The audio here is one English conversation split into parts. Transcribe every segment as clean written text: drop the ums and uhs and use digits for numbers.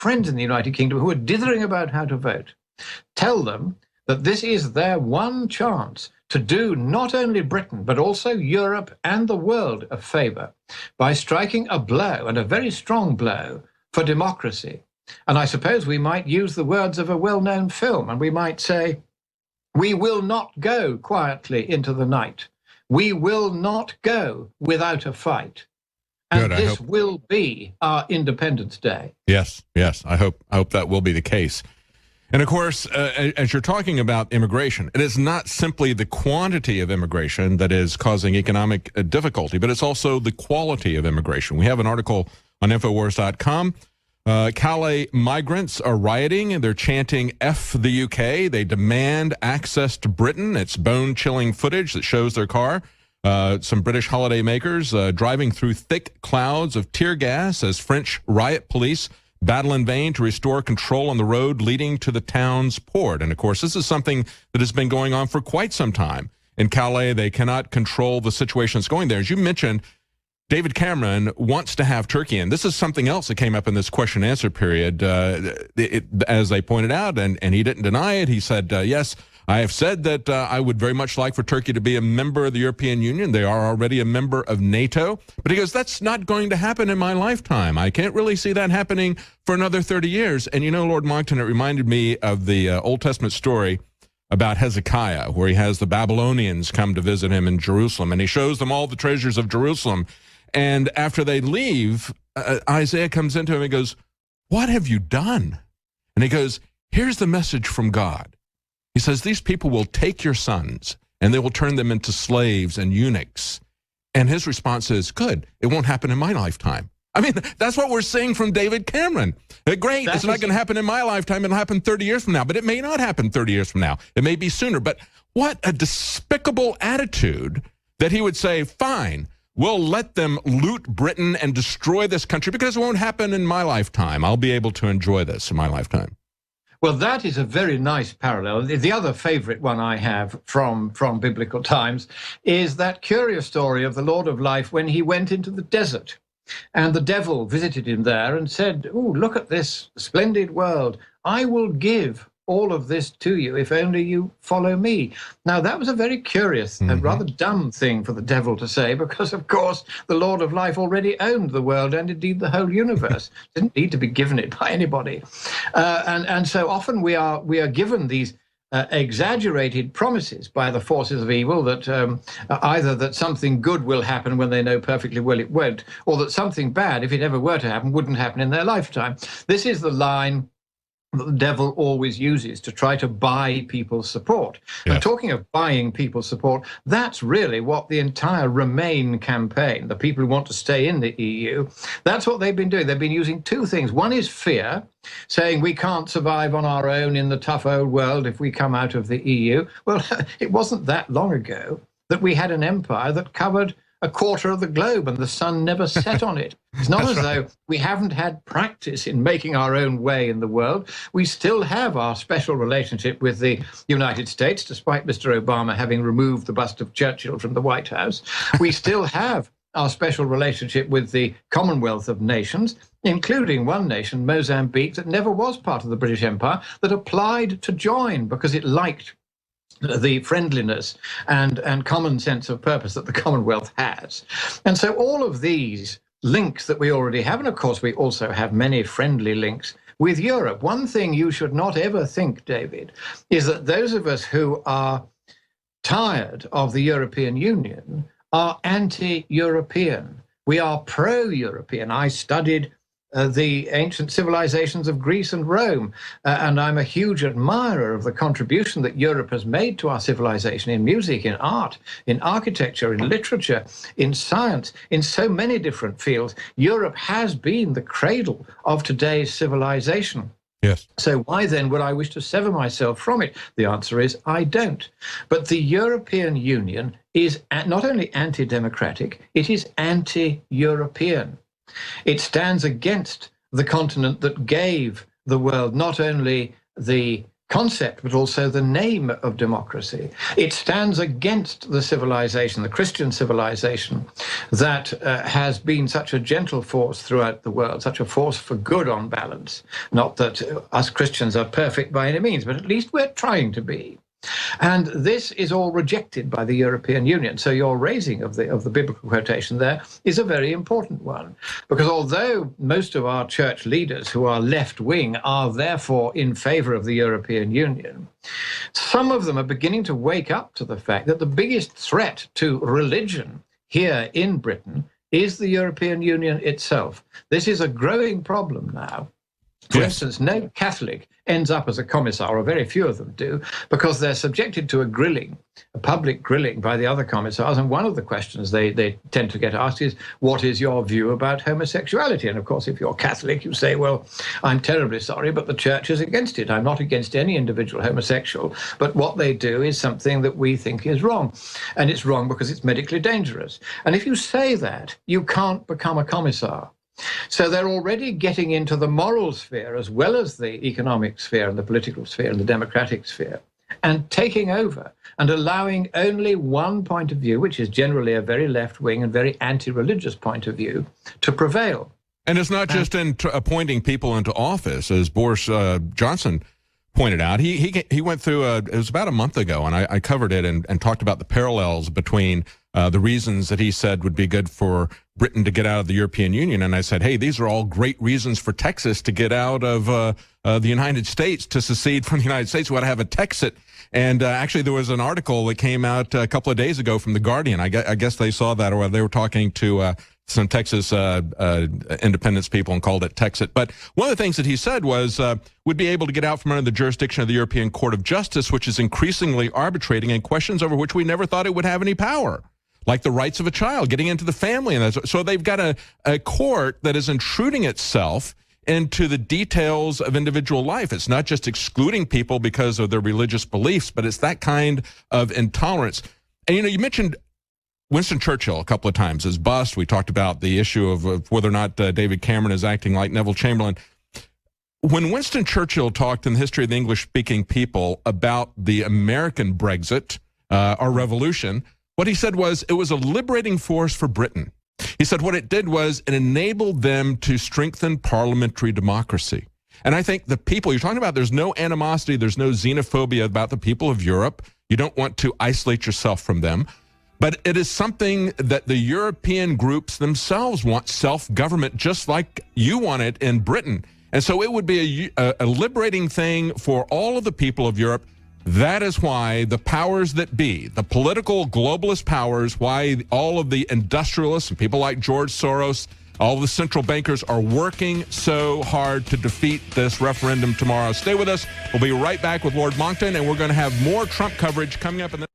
friends in the United Kingdom who are dithering about how to vote. Tell them that this is their one chance to do not only Britain, but also Europe and the world a favor by striking a blow, and a very strong blow, for democracy. And I suppose we might use the words of a well-known film, and we might say, we will not go quietly into the night. We will not go without a fight. And this will be our Independence Day. Yes, yes. I hope that will be the case. And of course, as you're talking about immigration, it is not simply the quantity of immigration that is causing economic difficulty, but it's also the quality of immigration. We have an article on Infowars.com. Calais migrants are rioting and they're chanting F the UK. They demand access to Britain. It's bone-chilling footage that shows their car. Some British holidaymakers driving through thick clouds of tear gas as French riot police battle in vain to restore control on the road leading to the town's port. And of course, this is something that has been going on for quite some time. In Calais, they cannot control the situation that's going there. As you mentioned, David Cameron wants to have Turkey in. This is something else that came up in this question and answer period. As they pointed out, and he didn't deny it, he said, yes, I have said that I would very much like for Turkey to be a member of the European Union. They are already a member of NATO. But he goes, that's not going to happen in my lifetime. I can't really see that happening for another 30 years. And you know, Lord Monckton, it reminded me of the Old Testament story about Hezekiah, where he has the Babylonians come to visit him in Jerusalem, and he shows them all the treasures of Jerusalem. And after they leave, Isaiah comes into him and goes, what have you done? And he goes, here's the message from God. He says, these people will take your sons and they will turn them into slaves and eunuchs. And his response is, good, it won't happen in my lifetime. I mean, that's what we're seeing from David Cameron. Great, it's not going to happen in my lifetime. It'll happen 30 years from now, but it may not happen 30 years from now. It may be sooner. But what a despicable attitude that he would say, fine, we'll let them loot Britain and destroy this country because it won't happen in my lifetime. I'll be able to enjoy this in my lifetime. Well, that is a very nice parallel. The other favorite one I have from biblical times is that curious story of the Lord of Life when he went into the desert and the devil visited him there and said, oh, look at this splendid world. I will give all of this to you if only you follow me. Now, that was a very curious and rather dumb thing for the devil to say because, of course, the Lord of Life already owned the world and indeed the whole universe. Didn't need to be given it by anybody. And so often we are given these exaggerated promises by the forces of evil that either that something good will happen when they know perfectly well it won't, or that something bad, if it ever were to happen, wouldn't happen in their lifetime. This is the line that the devil always uses to try to buy people's support. Yes. And talking of buying people's support, that's really what the entire Remain campaign, the people who want to stay in the EU, that's what they've been doing. They've been using two things. One is fear, saying we can't survive on our own in the tough old world if we come out of the EU. Well, it wasn't that long ago that we had an empire that covered a quarter of the globe and the sun never set on it. It's not as though we haven't had practice in making our own way in the world. We still have our special relationship with the United States, despite Mr. Obama having removed the bust of Churchill from the White House. We still have our special relationship with the Commonwealth of Nations, including one nation, Mozambique, that never was part of the British Empire, that applied to join because it liked the friendliness and common sense of purpose that the Commonwealth has. And so all of these links that we already have, and of course we also have many friendly links with Europe. One thing you should not ever think, David, is that those of us who are tired of the European Union are anti-European. We are pro-European. I studied the ancient civilizations of Greece and Rome. And I'm a huge admirer of the contribution that Europe has made to our civilization in music, in art, in architecture, in literature, in science, in so many different fields. Europe has been the cradle of today's civilization. Yes. So why then would I wish to sever myself from it? The answer is I don't. But the European Union is not only anti-democratic, it is anti-European. It stands against the continent that gave the world not only the concept, but also the name of democracy. It stands against the civilization, the Christian civilization, that has been such a gentle force throughout the world, such a force for good on balance. Not that us Christians are perfect by any means, but at least we're trying to be. And this is all rejected by the European Union. So your raising of the biblical quotation there is a very important one, because although most of our church leaders who are left-wing are therefore in favor of the European Union, some of them are beginning to wake up to the fact that the biggest threat to religion here in Britain is the European Union itself. This is a growing problem now. For instance, no Catholic ends up as a commissar, or very few of them do, because they're subjected to a grilling, a public grilling by the other commissars. And one of the questions they tend to get asked is, what is your view about homosexuality? And of course, if you're Catholic, you say, well, I'm terribly sorry, but the church is against it. I'm not against any individual homosexual, but what they do is something that we think is wrong. And it's wrong because it's medically dangerous. And if you say that, you can't become a commissar. So they're already getting into the moral sphere as well as the economic sphere and the political sphere and the democratic sphere, and taking over and allowing only one point of view, which is generally a very left-wing and very anti-religious point of view, to prevail. And it's not just in appointing people into office, as Boris Johnson pointed out. He went through, it was about a month ago, and I covered it and talked about the parallels between the reasons that he said would be good for Britain to get out of the European Union. And I said, hey, these are all great reasons for Texas to get out of the United States, to secede from the United States. We ought to have a Texit. And actually, there was an article that came out a couple of days ago from The Guardian. I guess they saw that, or they were talking to some Texas independence people and called it Texit. But one of the things that he said was would be able to get out from under the jurisdiction of the European Court of Justice, which is increasingly arbitrating in questions over which we never thought it would have any power, like the rights of a child, getting into the family. And so they've got a court that is intruding itself into the details of individual life. It's not just excluding people because of their religious beliefs, but it's that kind of intolerance. And, you mentioned Winston Churchill a couple of times, his bust. We talked about the issue of whether or not David Cameron is acting like Neville Chamberlain. When Winston Churchill talked in the history of the English-speaking people about the American Brexit, our revolution, what he said was it was a liberating force for Britain. He said what it did was it enabled them to strengthen parliamentary democracy. And I think the people you're talking about, there's no animosity, there's no xenophobia about the people of Europe. You don't want to isolate yourself from them. But it is something that the European groups themselves want, self-government, just like you want it in Britain. And so it would be a liberating thing for all of the people of Europe. That is why the powers that be, the political globalist powers, why all of the industrialists and people like George Soros, all of the central bankers are working so hard to defeat this referendum tomorrow. Stay with us. We'll be right back with Lord Monckton, and we're going to have more Trump coverage coming up in the...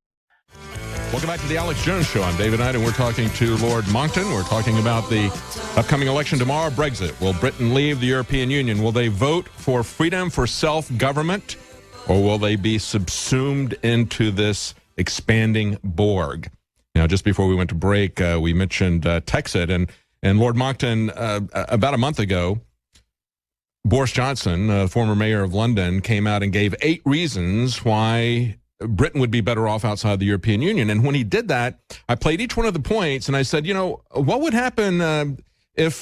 Welcome back to the Alex Jones Show. I'm David Knight, and we're talking to Lord Monckton. We're talking about the upcoming election tomorrow, Brexit. Will Britain leave the European Union? Will they vote for freedom for self-government, or will they be subsumed into this expanding Borg? Now, just before we went to break, we mentioned Texit, and Lord Monckton, about a month ago, Boris Johnson, former mayor of London, came out and gave 8 reasons why Britain would be better off outside the European Union. And when he did that, I played each one of the points, and I said, what would happen if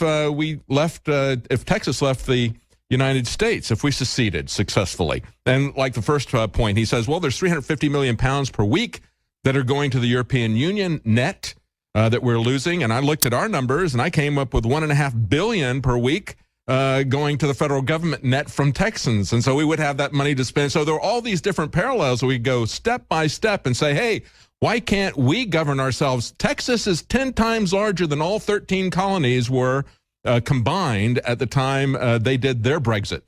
Texas left the United States, if we seceded successfully? And like the first point, he says, well, there's 350 million pounds per week that are going to the European Union net that we're losing. And I looked at our numbers, and I came up with $1.5 billion per week going to the federal government net from Texans. And so we would have that money to spend. So there are all these different parallels. We go step by step and say, hey, why can't we govern ourselves? Texas is 10 times larger than all 13 colonies were combined at the time they did their Brexit.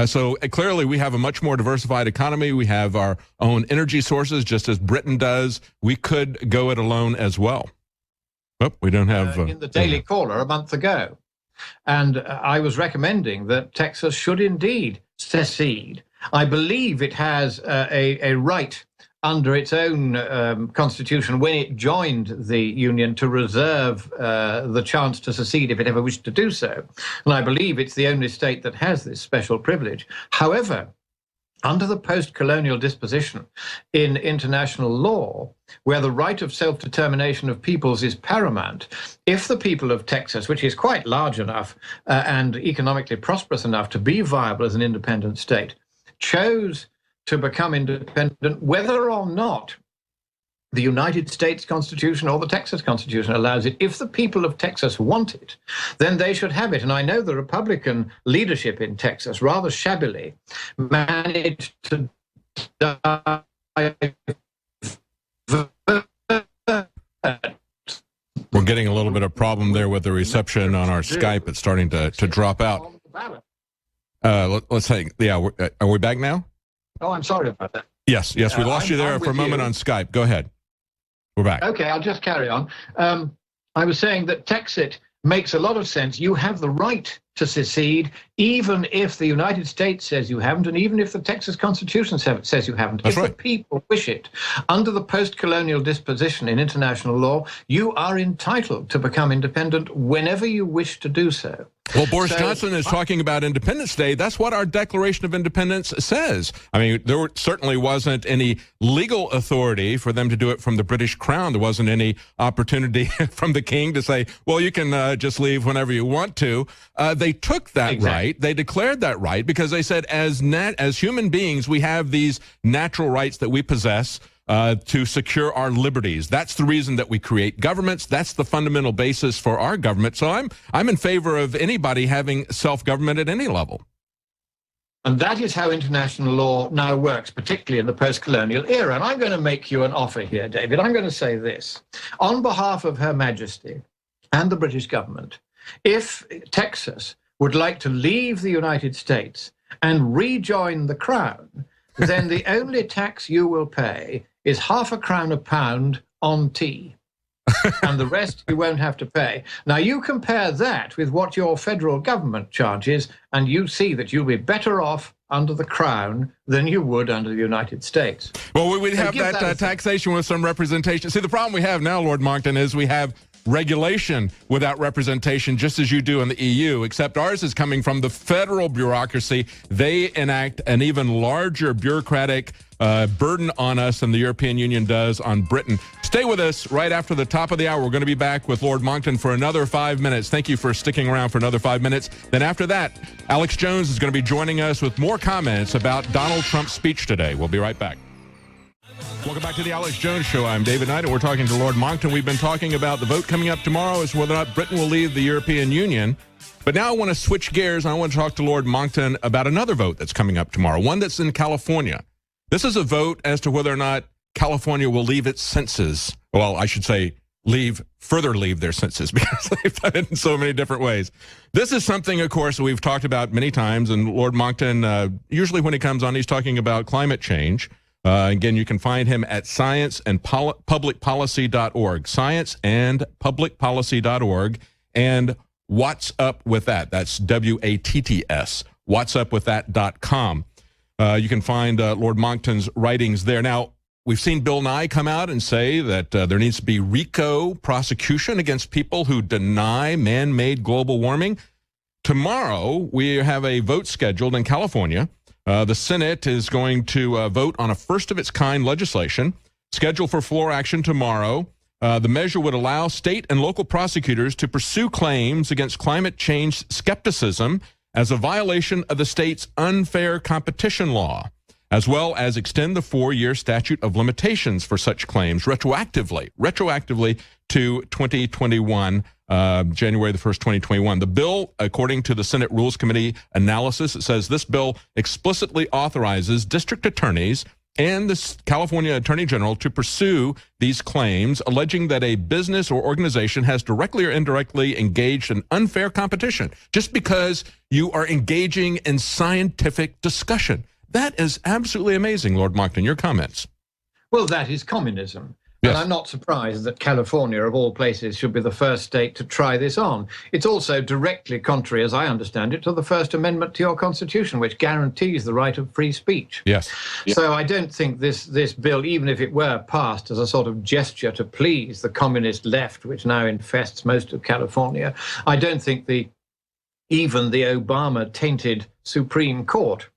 So clearly we have a much more diversified economy. We have our own energy sources, just as Britain does. We could go it alone as well. But we don't have... in the Daily Caller a month ago. And I was recommending that Texas should indeed secede. I believe it has a right under its own constitution when it joined the Union to reserve the chance to secede if it ever wished to do so. And I believe it's the only state that has this special privilege. However, under the post-colonial disposition in international law, where the right of self-determination of peoples is paramount, if the people of Texas, which is quite large enough and economically prosperous enough to be viable as an independent state, chose to become independent, whether or not the United States Constitution or the Texas Constitution allows it, if the people of Texas want it, then they should have it. And I know the Republican leadership in Texas rather shabbily managed to We're getting a little bit of problem there with the reception on our Skype. It's starting to drop out. Let's say, yeah, are we back now? Oh, I'm sorry about that. Yes, we lost you there for a moment on Skype. Go ahead. We're back. Okay, I'll just carry on. I was saying that Texit makes a lot of sense. You have the right to secede, even if the United States says you haven't, and even if the Texas Constitution says you haven't. That's if right. The people wish it, under the post-colonial disposition in international law, you are entitled to become independent whenever you wish to do so. Well, Boris Johnson is talking about Independence Day. That's what our Declaration of Independence says. I mean, there certainly wasn't any legal authority for them to do it from the British Crown. There wasn't any opportunity from the king to say, well, you can just leave whenever you want to. They took that right. They declared that right because they said, as human beings, we have these natural rights that we possess to secure our liberties. That's the reason that we create governments. That's the fundamental basis for our government. So I'm in favor of anybody having self-government at any level. And that is how international law now works, particularly in the post-colonial era. And I'm going to make you an offer here, David. I'm going to say this. On behalf of Her Majesty and the British government, if Texas would like to leave the United States and rejoin the Crown, then the only tax you will pay is ½ a crown a pound on tea. And the rest you won't have to pay. Now, you compare that with what your federal government charges, and you see that you'll be better off under the Crown than you would under the United States. Well, we would have that taxation with some representation. See, the problem we have now, Lord Monckton, is we have regulation without representation, just as you do in the EU, except ours is coming from the federal bureaucracy. They enact an even larger bureaucratic burden on us than the European Union does on Britain. Stay with us. Right after the top of the hour, we're going to be back with Lord Monckton for another 5 minutes. Thank you for sticking around for another 5 minutes. Then after that, Alex Jones is going to be joining us with more comments about Donald Trump's speech today. We'll be right back. Welcome back to the Alex Jones Show. I'm David Knight, and we're talking to Lord Monckton. We've been talking about the vote coming up tomorrow as to whether or not Britain will leave the European Union. But now I want to switch gears, and I want to talk to Lord Monckton about another vote that's coming up tomorrow, one that's in California. This is a vote as to whether or not California will leave its census. Well, I should say further leave their census, because they've done it in so many different ways. This is something, of course, we've talked about many times, and Lord Monckton, usually when he comes on, he's talking about climate change. Again, you can find him at scienceandpublicpolicy.org, scienceandpublicpolicy.org, and What's Up With That. That's WATTS, whatsupwiththat.com. You can find Lord Monckton's writings there. Now, we've seen Bill Nye come out and say that there needs to be RICO prosecution against people who deny man-made global warming. Tomorrow, we have a vote scheduled in California. The Senate is going to vote on a first-of-its-kind legislation scheduled for floor action tomorrow. The measure would allow state and local prosecutors to pursue claims against climate change skepticism as a violation of the state's unfair competition law, as well as extend the 4-year statute of limitations for such claims retroactively to 2021, January the 1st, 2021. The bill, according to the Senate Rules Committee analysis, it says this bill explicitly authorizes district attorneys and the California Attorney General to pursue these claims, alleging that a business or organization has directly or indirectly engaged in unfair competition just because you are engaging in scientific discussion. That is absolutely amazing, Lord Monckton. Your comments? Well, that is communism. Yes. And I'm not surprised that California, of all places, should be the first state to try this on. It's also directly contrary, as I understand it, to the First Amendment to your Constitution, which guarantees the right of free speech. Yes. So I don't think this bill, even if it were passed as a sort of gesture to please the communist left, which now infests most of California, I don't think even the Obama-tainted Supreme Court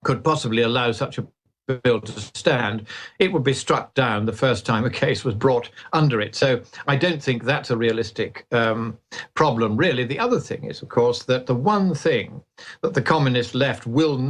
could possibly allow such a bill to stand, it would be struck down the first time a case was brought under it. So I don't think that's a realistic problem, really. The other thing is, of course, that the one thing that the communist left will not